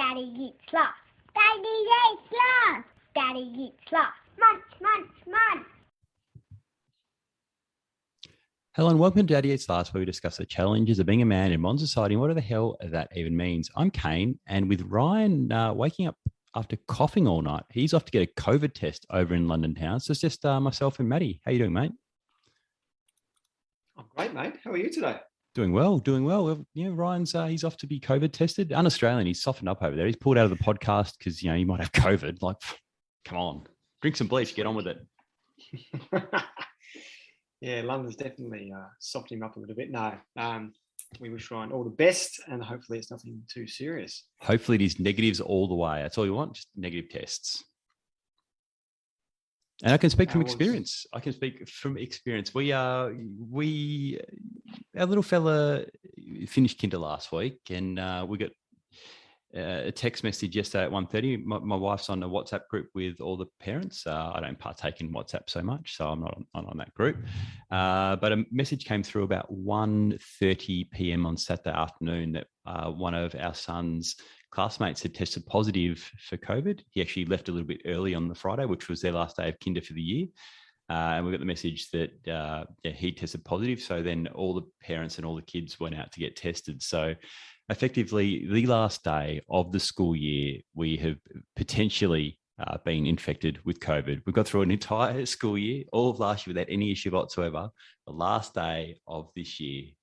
Daddy eats lots. Daddy eats lots. Daddy eats lots. Munch, munch, munch. Hello and welcome to Daddy Eats Last, where we discuss the challenges of being a man in modern society and what the hell that even means. I'm Kane, and with Ryan waking up after coughing all night, he's off to get a COVID test over in London town. So it's just myself and Maddie. How you doing, mate? I'm great, mate. How are you today? Doing well. Yeah, Ryan's he's off to be COVID tested. Un-Australian, he's softened up over there. He's pulled out of the podcast because he might have COVID. Like, come on, drink some bleach, get on with it. Yeah, London's definitely softening him up a little bit. No, we wish Ryan all the best, and hopefully it's nothing too serious. Hopefully it is negatives all the way. That's all you want, just negative tests. And I can speak from experience. Our little fella finished kinder last week, and we got a text message yesterday at 1:30. My wife's on a WhatsApp group with all the parents. I don't partake in WhatsApp so much, so I'm not on that group. But a message came through about 1:30 p.m. on Saturday afternoon that one of our son's classmates had tested positive for COVID. He actually left a little bit early on the Friday, which was their last day of kinder for the year. And we got the message that he tested positive. So then all the parents and all the kids went out to get tested. So effectively, the last day of the school year, we have potentially been infected with COVID. We've got through an entire school year, all of last year without any issue whatsoever. The last day of this year,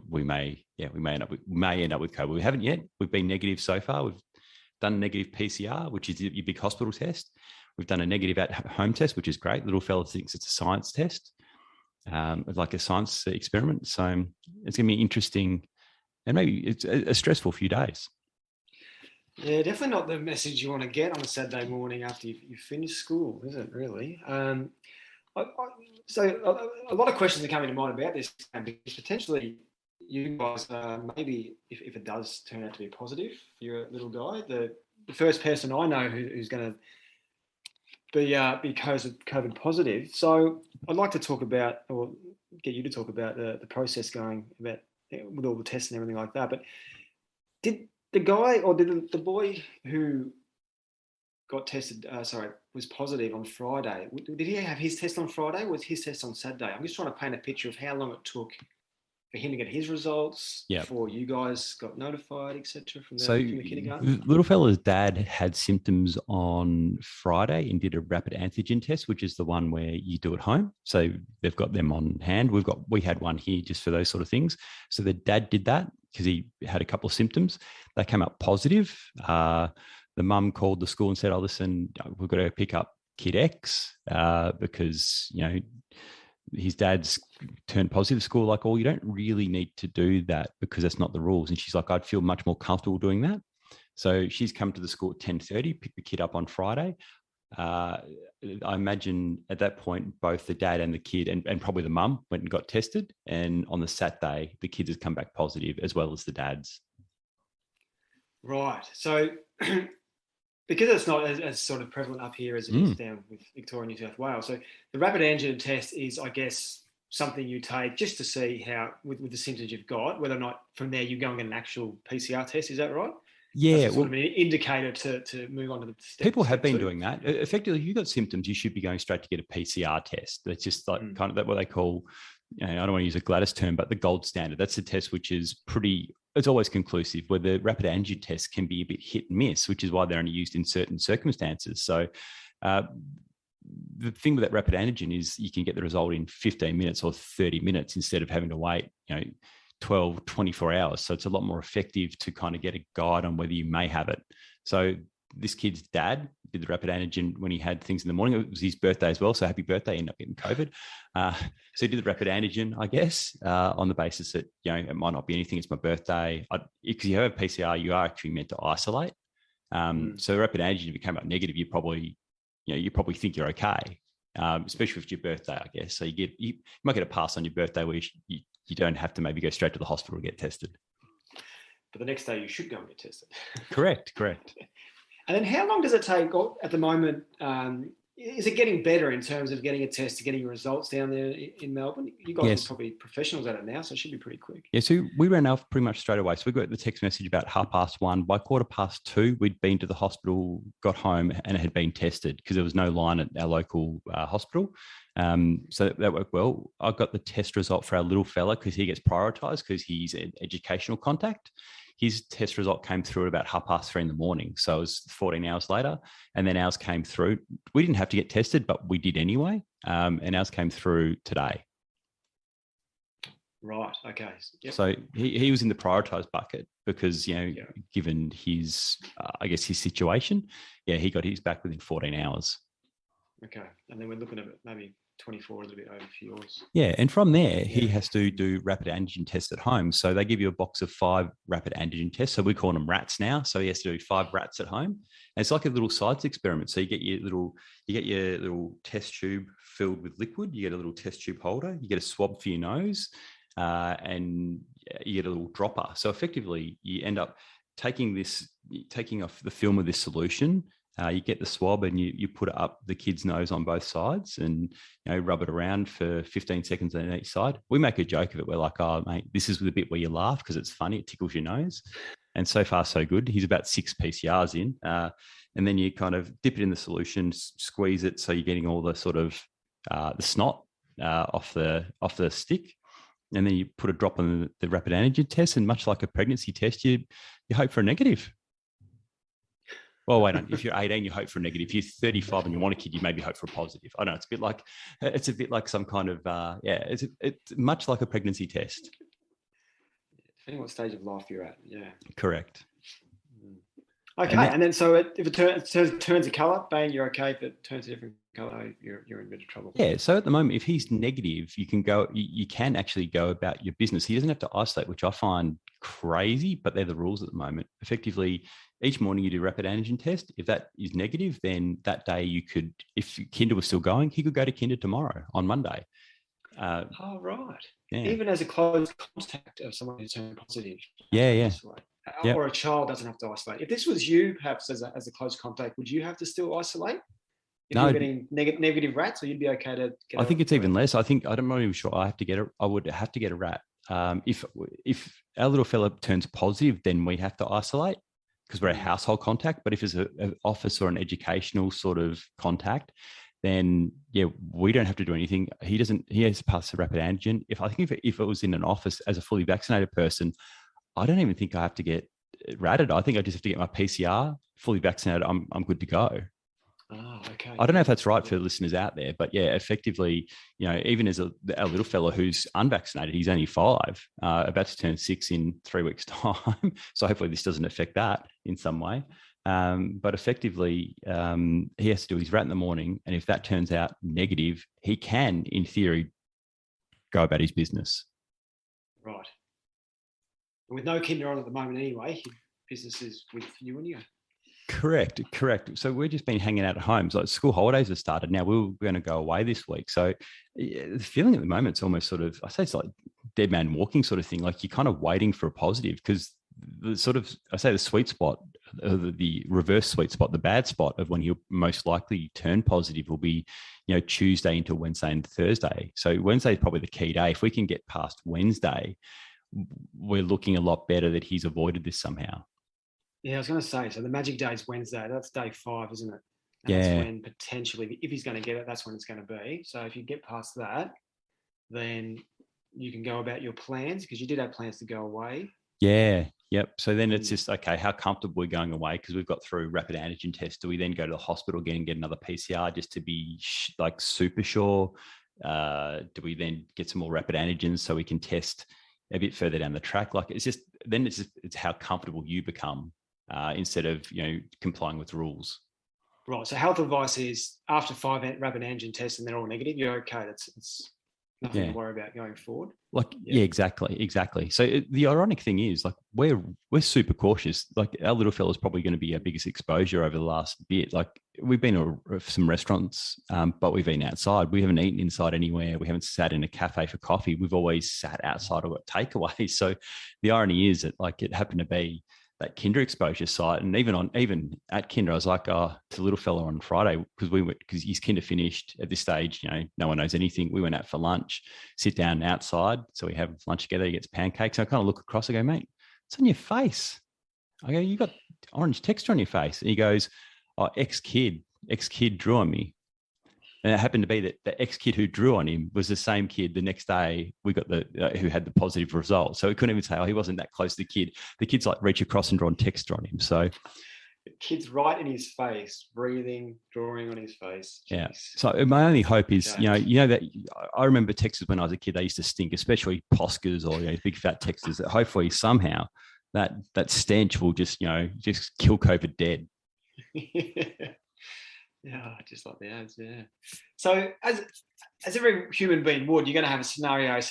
we may end up with COVID. We haven't yet. We've been negative so far. We've done a negative PCR, which is your big hospital test. We've done a negative at-home test, which is great. Little fella thinks it's a science test, like a science experiment. So it's going to be interesting, and maybe it's a stressful few days. Yeah, definitely not the message you want to get on a Saturday morning after you finish school, is it really? So a lot of questions are coming to mind about this, because potentially you guys, maybe if it does turn out to be positive for your little guy, the first person I know who's going to be COVID positive. So I'd like to talk about, or get you to talk about the process going about with all the tests and everything like that. But did the guy, or did the boy who got tested, was positive on Friday, did he have his test on Friday, or was his test on Saturday? I'm just trying to paint a picture of how long it took for him to get his results before you guys got notified, etc. from the kindergarten. Little fella's dad had symptoms on Friday and did a rapid antigen test, which is the one where you do at home. So they've got them on hand. We had one here just for those sort of things. So the dad did that because he had a couple of symptoms. They came up positive. The mum called the school and said, "Oh, listen, we've got to pick up kid X because his dad's turned positive at school." Like, "Oh, you don't really need to do that because that's not the rules." And she's like, "I'd feel much more comfortable doing that." So she's come to the school at 10:30, picked the kid up on Friday. I imagine at that point, both the dad and the kid and probably the mum went and got tested. And on the Saturday, the kids had come back positive as well as the dads. Right. So because it's not as sort of prevalent up here as it is down with Victoria and New South Wales. So the rapid antigen test is, I guess, something you take just to see how, with the symptoms you've got, whether or not from there you go and get an actual PCR test. Is that right? Yeah. That's sort of an indicator to move on to the step. People have been doing that. Effectively, if you've got symptoms, you should be going straight to get a PCR test. That's just like kind of what they call, I don't want to use a Gladys term, but the gold standard. That's a test which is it's always conclusive, where the rapid antigen test can be a bit hit and miss, which is why they're only used in certain circumstances. So the thing with that rapid antigen is you can get the result in 15 minutes or 30 minutes instead of having to wait, 12, 24 hours. So it's a lot more effective to kind of get a guide on whether you may have it. So this kid's dad did the rapid antigen when he had things in the morning. It was his birthday as well. So happy birthday, ended up getting COVID. So he did the rapid antigen, I guess, on the basis that, it might not be anything. It's my birthday. Because you have a PCR, you are actually meant to isolate. So the rapid antigen, if it came up negative, you probably think you're okay, especially if it's your birthday, I guess. So you might get a pass on your birthday where you don't have to maybe go straight to the hospital to get tested. But the next day you should go and get tested. Correct. And then how long does it take at the moment, is it getting better in terms of getting a test, getting results down there in Melbourne? You guys Yes. are probably professionals at it now, so it should be pretty quick. Yeah, so we ran off pretty much straight away. So we got the text message about 1:30. By 2:15, we'd been to the hospital, got home, and it had been tested because there was no line at our local hospital. So that worked well. I got the test result for our little fella because he gets prioritised because he's an educational contact. His test result came through at about 3:30 in the morning. So it was 14 hours later. And then ours came through. We didn't have to get tested, but we did anyway. And ours came through today. Right. Okay. Yep. So he was in the prioritised bucket because, given his, I guess, his situation, he got his back within 14 hours. Okay. And then we're looking at maybe 24, a little bit over for yours. Yeah. And from there, he has to do rapid antigen tests at home. So they give you a box of 5 rapid antigen tests. So we call them rats now. So he has to do 5 rats at home. And it's like a little science experiment. So you get your little test tube filled with liquid. You get a little test tube holder. You get a swab for your nose. And you get a little dropper. So effectively, you end up taking off the film of this solution. You get the swab and you put it up the kid's nose on both sides and rub it around for 15 seconds on each side. We make a joke of it. We're like, oh, mate, this is the bit where you laugh because it's funny. It tickles your nose. And so far, so good. He's about 6 PCRs in. And then you kind of dip it in the solution, squeeze it so you're getting all the sort of the snot off the stick. And then you put a drop on the rapid antigen test, and much like a pregnancy test, you hope for a negative. Well, wait on. If you're 18, you hope for a negative. If you're 35 and you want a kid, you maybe hope for a positive. I know it's a bit like some kind of it's much like a pregnancy test. Depending what stage of life you're at, yeah. Correct. Okay, and then so if it turns a colour, bang, you're okay. If it turns a different colour, you're in a bit of trouble. Yeah. So at the moment, if he's negative, you can actually go about your business. He doesn't have to isolate, which I find crazy, but they're the rules at the moment. Effectively, each morning you do a rapid antigen test. If that is negative, then that day you could, if Kinder was still going, he could go to Kinder tomorrow on Monday. Right. Yeah. Even as a close contact of someone who turned positive. Yeah. Or a child doesn't have to isolate. If this was you, perhaps as a close contact, would you have to still isolate? If you're getting negative rats, or you'd be okay to get I think it's even less. I'm not even sure I would have to get a rat. If our little fella turns positive, then we have to isolate because we're a household contact. But if it's an office or an educational sort of contact, then we don't have to do anything. He has to pass the rapid antigen. If it was in an office as a fully vaccinated person, I don't even think I have to get ratted. I think I just have to get my PCR fully vaccinated. I'm good to go. Oh, okay. I don't know if that's right for listeners out there, but effectively, even as our little fella who's unvaccinated, he's only 5, about to turn 6 in 3 weeks' time. So hopefully this doesn't affect that in some way. But effectively, he has to do his rat in the morning. And if that turns out negative, he can, in theory, go about his business. Right. With no Kinder on at the moment anyway, business is with you and you. Correct. So we've just been hanging out at home. So school holidays have started now. We were going to go away this week. So the feeling at the moment is almost sort of, I say it's like dead man walking sort of thing. Like you're kind of waiting for a positive because the sort of, I say the sweet spot, the reverse sweet spot, the bad spot of when he'll most likely turn positive will be, Tuesday into Wednesday and Thursday. So Wednesday is probably the key day. If we can get past Wednesday, we're looking a lot better that he's avoided this somehow. Yeah, I was going to say, so the magic day is Wednesday. That's day 5, isn't it? And that's when potentially, if he's going to get it, that's when it's going to be. So if you get past that, then you can go about your plans because you did have plans to go away. Yeah. Yep. So then it's just, okay, how comfortable we're going away because we've got through rapid antigen tests. Do we then go to the hospital again and get another PCR just to be super sure? Do we then get some more rapid antigens so we can test a bit further down the track? Like it's how comfortable you become instead of, complying with rules. Right. So health advice is after 5 rapid antigen tests and they're all negative, you're okay. It's nothing to worry about going forward. Exactly. So the ironic thing is, like, we're super cautious. Like, our little fella's probably going to be our biggest exposure over the last bit. Like, we've been to some restaurants, but we've been outside. We haven't eaten inside anywhere. We haven't sat in a cafe for coffee. We've always sat outside or got takeaway. So the irony is that, like, it happened to be that kinder exposure site. And even at kinder, I was like, to the little fella on Friday, because his kinder finished at this stage, no one knows anything. We went out for lunch, sit down outside. So we have lunch together. He gets pancakes. I kind of look across, I go, mate, it's on your face. I go, you got orange texture on your face. And he goes, oh, ex-kid drew on me. And it happened to be that the ex-kid who drew on him was the same kid the next day we got who had the positive result. So we couldn't even say, oh, he wasn't that close to the kid. The kid's like reach across and drawn texture on him. So the kid's right in his face, breathing, drawing on his face. Jeez. Yeah. So my only hope is, that I remember Texas when I was a kid, they used to stink, especially Poscas or big fat Texas, that hopefully somehow that stench will just kill COVID dead. Yeah, just like the ads, yeah. So as every human being would, you're going to have a scenario A,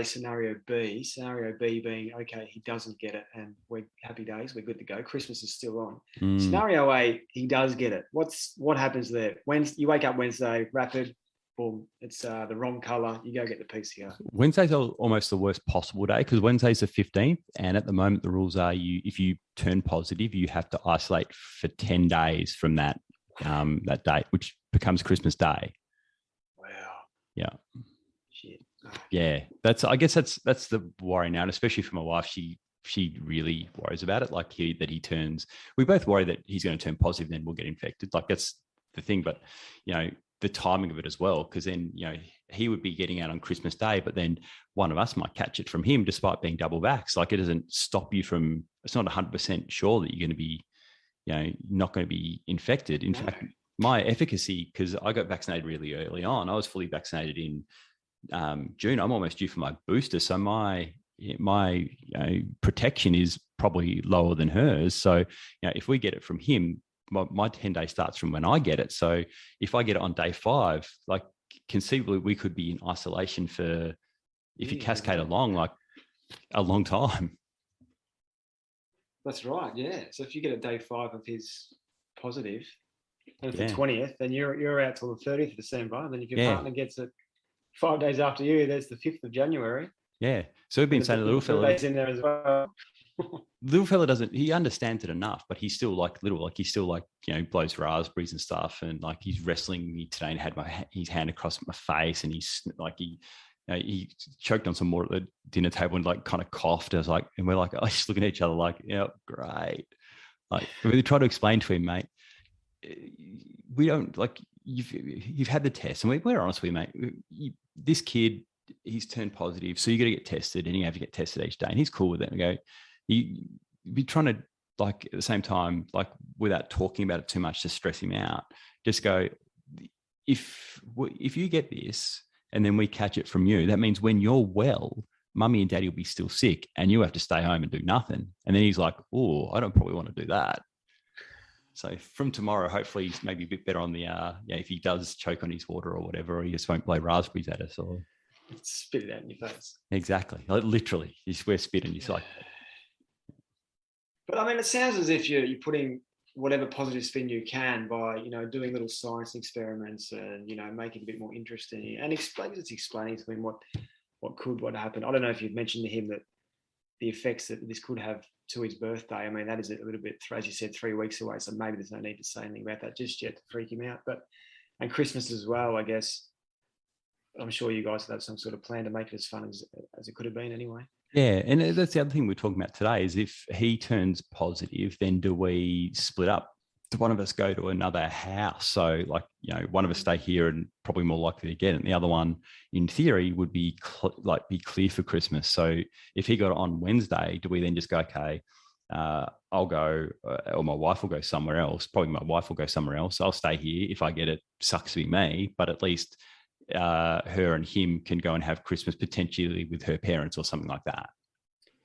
scenario B. Scenario B being, okay, he doesn't get it and we're happy days, we're good to go. Christmas is still on. Scenario A, he does get it. What happens there? You wake up Wednesday, rapid, boom, it's the wrong colour, you go get the PCR. Wednesday's almost the worst possible day because Wednesday's the 15th, and at the moment the rules are if you turn positive, you have to isolate for 10 days from that date, which becomes Christmas Day. Wow. Yeah. Shit. Yeah. I guess that's the worry now, and especially for my wife, she really worries about it. Like we both worry that he's going to turn positive, then we'll get infected. Like that's the thing, but the timing of it as well, because then he would be getting out on Christmas Day, but then one of us might catch it from him despite being double vaxxed. Like it doesn't stop you from. It's not 100% sure that you're going to be, not going to be infected. In fact, my efficacy, because I got vaccinated really early on, I was fully vaccinated in June. I'm almost due for my booster, so my protection is probably lower than hers. So if we get it from him, my 10-day starts from when I get it. So if I get it on day 5, like conceivably we could be in isolation for, if you cascade along, like a long time. That's right. Yeah. So if you get a day 5 of his positive, and it's the 20th, then you're out till the 30th of December. And then if your partner gets it 5 days after you, there's the 5th of January. Yeah. So we've been saying a little fella days in there as well. Little fella he understands it enough, but he's still like little, like he's still like, blows raspberries and stuff. And like he's wrestling me today and had his hand across my face, and he's like, he choked on some more at the dinner table and like kind of coughed. I was like, and we're like, just looking at each other like, great. Like we try to explain to him, mate, we don't like, you've had the test, and we're honest with you, mate. This kid, he's turned positive, so you got to get tested, and you have to get tested each day, and he's cool with it. And go, you be trying to, like, at the same time, like without talking about it too much to stress him out, just go, if you get this and then we catch it from you, that means when you're well, mummy and daddy will be still sick and you have to stay home and do nothing. And then he's like, oh, I don't probably want to do that. So from tomorrow, hopefully he's maybe a bit better on the, if he does choke on his water or whatever, or he just won't blow raspberries at us or spit it out in your face. Exactly. Like, literally, you swear spit and you're like. But I mean, it sounds as if you're putting whatever positive spin you can by, doing little science experiments and, making it a bit more interesting and explaining to him what happened. I don't know if you've mentioned to him that the effects that this could have to his birthday. I mean, that is a little bit, as you said, 3 weeks away. So maybe there's no need to say anything about that just yet to freak him out. And Christmas as well, I guess. I'm sure you guys have some sort of plan to make it as fun as it could have been anyway. Yeah, and that's the other thing we're talking about today is if he turns positive, then do we split up? Do one of us go to another house? So, like, one of us stay here and probably more likely to get it. And the other one, in theory, would be clear for Christmas. So if he got it on Wednesday, do we then just go, okay, I'll go, or my wife will go somewhere else. Probably my wife will go somewhere else. I'll stay here. If I get it, sucks to be me, but at least her and him can go and have Christmas potentially with her parents or something like that.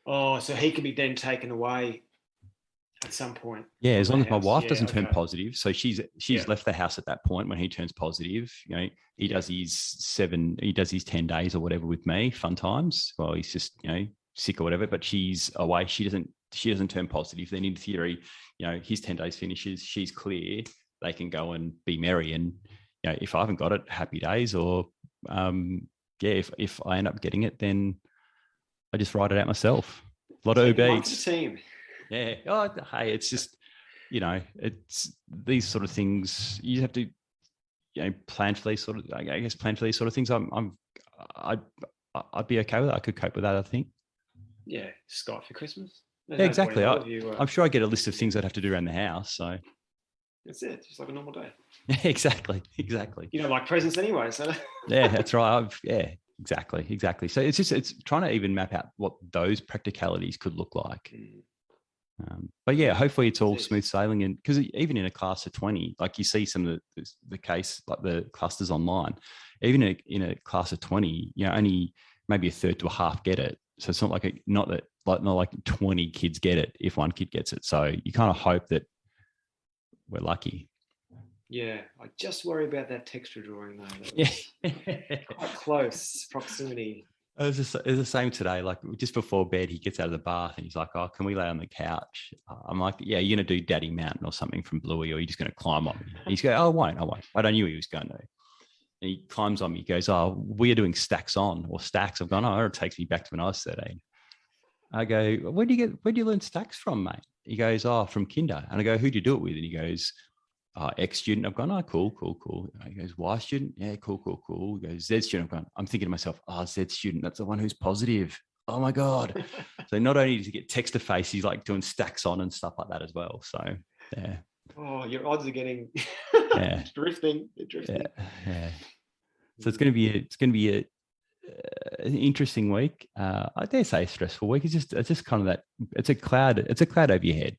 Oh, so he could be then taken away at some point. Yeah, as long as my wife doesn't turn positive. So she's left the house at that point when he turns positive. He does his 10 days or whatever with me, fun times. Well, he's just, sick or whatever, but she's away. She doesn't turn positive. Then in theory, his 10 days finishes, she's clear. They can go and be merry. And if I haven't got it, happy days. Or if I end up getting it, then I just write it out myself. A lot of Uber Eats. Once a team. Yeah. Oh, hey, it's just, it's these sort of things you have to, plan for these sort of, I guess, plan for these sort of things. I'd be okay with that. I could cope with that, I think. Yeah, Skype for Christmas. Yeah, exactly. I'm sure I get a list of things I'd have to do around the house. So that's it. Just like a normal day. yeah, exactly. You don't like presents anyway, so. Yeah, that's right. Exactly. So it's trying to even map out what those practicalities could look like. But yeah, hopefully it's all smooth sailing. And because even in a class of 20, like you see some of the case, like the clusters online, even in a class of 20, only maybe a third to a half get it. So it's not like 20 kids get it if one kid gets it. So you kind of hope that we're lucky. Yeah, I just worry about that texture drawing though. Yeah, quite close proximity. It was the same today. Like just before bed, he gets out of the bath and he's like, "Oh, can we lay on the couch?" I'm like, "Yeah, you're gonna do Daddy Mountain or something from Bluey, or you're just gonna climb on me." And he's going, "Oh, I won't. I knew he was going to." And he climbs on me. He goes, "Oh, we are doing stacks on or stacks." I've gone, "Oh, it takes me back to when I was 13." I go, where do you learn stacks from, mate?" He goes, "Oh, from kinder." And I go, "Who do you do it with?" And he goes, "Ex-student." I've gone, "Oh, cool." He goes, "Y student?" "Yeah, cool. He goes, "Z student." I'm thinking to myself, Z student, that's the one who's positive. Oh my God. So not only does he get text to face, he's like doing stacks on and stuff like that as well. So yeah. Oh, your odds are getting drifting. They're drifting. Yeah. So it's going to be an interesting week. I dare say a stressful week. It's just kind of that. It's a cloud over your head.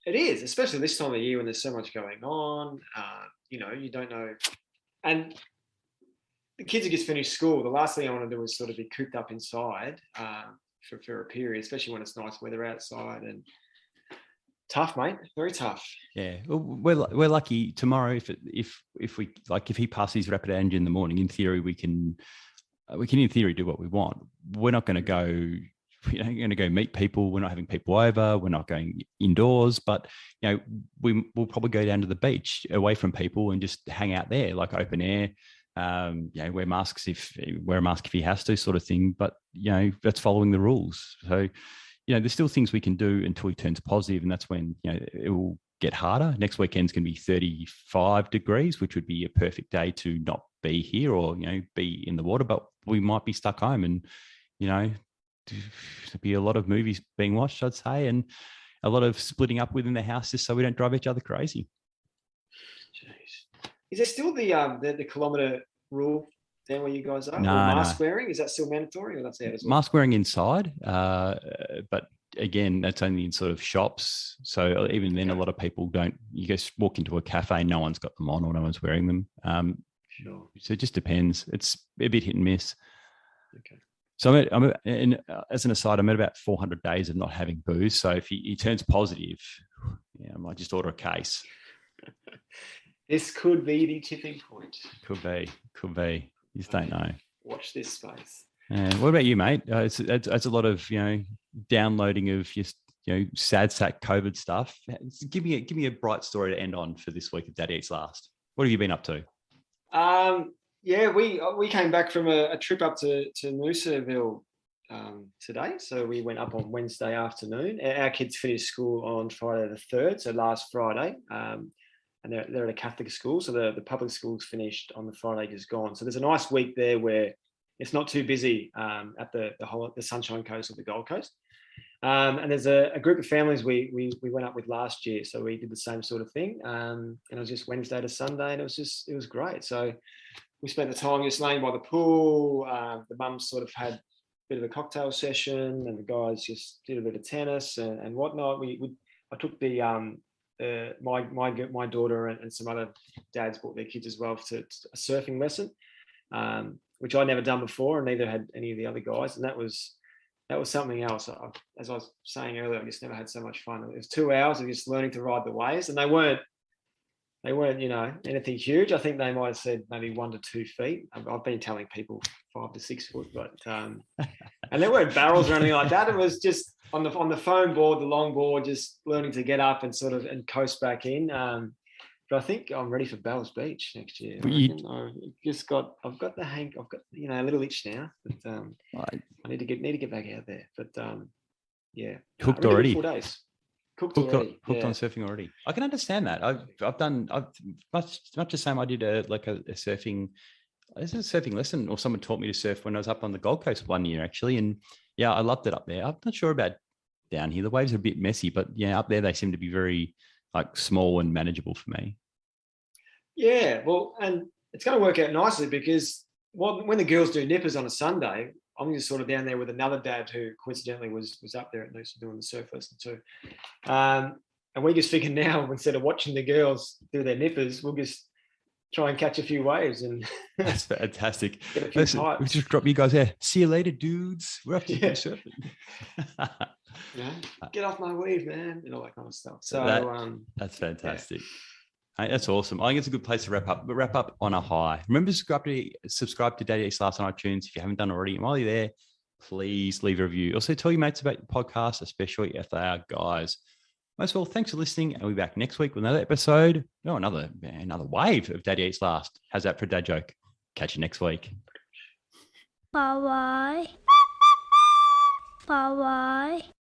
It is, especially this time of year when there's so much going on. You don't know. And the kids who just finished school, the last thing I want to do is sort of be cooped up inside for a period, especially when it's nice weather outside. And tough, mate. Very tough. Yeah, well, we're lucky tomorrow. If he passes his rapid antigen in the morning, in theory we can in theory do what we want. We're not going to go. We're going to go meet people. We're not having people over. We're not going indoors. But we'll probably go down to the beach, away from people, and just hang out there, like open air. Wear a mask if he has to, sort of thing. But that's following the rules. So there's still things we can do until he turns positive, and that's when it will get harder. Next weekend's going to be 35 degrees, which would be a perfect day to not be here or be in the water. But we might be stuck home, and there'll be a lot of movies being watched, I'd say, and a lot of splitting up within the house just so we don't drive each other crazy. Jeez. Is there still the kilometre rule there where you guys are? No, mask wearing, is that still mandatory, or that's out as well? Mask wearing inside, but again, that's only in sort of shops. So even then, a lot of people don't. You just walk into a cafe, no one's got them on, or no one's wearing them. Sure. So it just depends. It's a bit hit and miss. Okay. So as an aside, I'm at about 400 days of not having booze. So if he turns positive, I might just order a case. This could be the tipping point. Could be. You just don't know. Watch this space. What about you, mate? It's a lot of downloading of just sad sack COVID stuff. Give me a bright story to end on for this week of Daddy Eats Last. What have you been up to? Yeah, we came back from a trip up to Noosaville today. So we went up on Wednesday afternoon. Our kids finished school on Friday the 3rd, so last Friday. And they're at a Catholic school, so the public school's finished on the Friday just gone. So there's a nice week there where it's not too busy at the Sunshine Coast or the Gold Coast. And there's a group of families we went up with last year, so we did the same sort of thing. And it was just Wednesday to Sunday, and it was great. So we spent the time just laying by the pool. The mums sort of had a bit of a cocktail session, and the guys just did a bit of tennis and whatnot. I took my daughter and some other dads brought their kids as well to a surfing lesson, which I'd never done before, and neither had any of the other guys. And that was something else. As I was saying earlier, I just never had so much fun. It was 2 hours of just learning to ride the waves, and they weren't anything huge. I think they might have said maybe 1 to 2 feet. I've been telling people 5 to 6 foot, but and there weren't barrels or anything like that. It was just on the foam board, the long board, just learning to get up and sort of and coast back in. But I think I'm ready for Bells Beach next year. I've got the hang. I've got a little itch now, but I need to get back out there. But yeah. Hooked Really already. good 4 days. Hooked Hooked, already. hooked yeah. on surfing already. I can understand that. I've done much the same. I did a surfing. This is a surfing lesson, or someone taught me to surf when I was up on the Gold Coast one year actually, and yeah, I loved it up there. I'm not sure about down here. The waves are a bit messy, but yeah, up there they seem to be very like small and manageable for me. Yeah, well, and it's going to work out nicely because when the girls do nippers on a Sunday, I'm just sort of down there with another dad who coincidentally was up there at least doing the surf lesson too. And we just figured now, instead of watching the girls do their nippers, we'll just try and catch a few waves and That's fantastic. get a few Listen, we pipes. just drop you guys there. See you later, dudes. We're up to Yeah. surfing. Get off my weave, man, and all that kind of stuff. So that's fantastic. Hey, that's awesome. I think it's a good place to wrap up, but wrap up on a high. Remember to subscribe to Daddy Eats Last on iTunes if you haven't done already. And while you're there, please leave a review. Also, tell your mates about the podcast, especially if they are guys. Most of all, thanks for listening. And we'll be back next week with another episode. No, another wave of Daddy Eats Last. How's that for a dad joke? Catch you next week. Bye-bye. Bye-bye.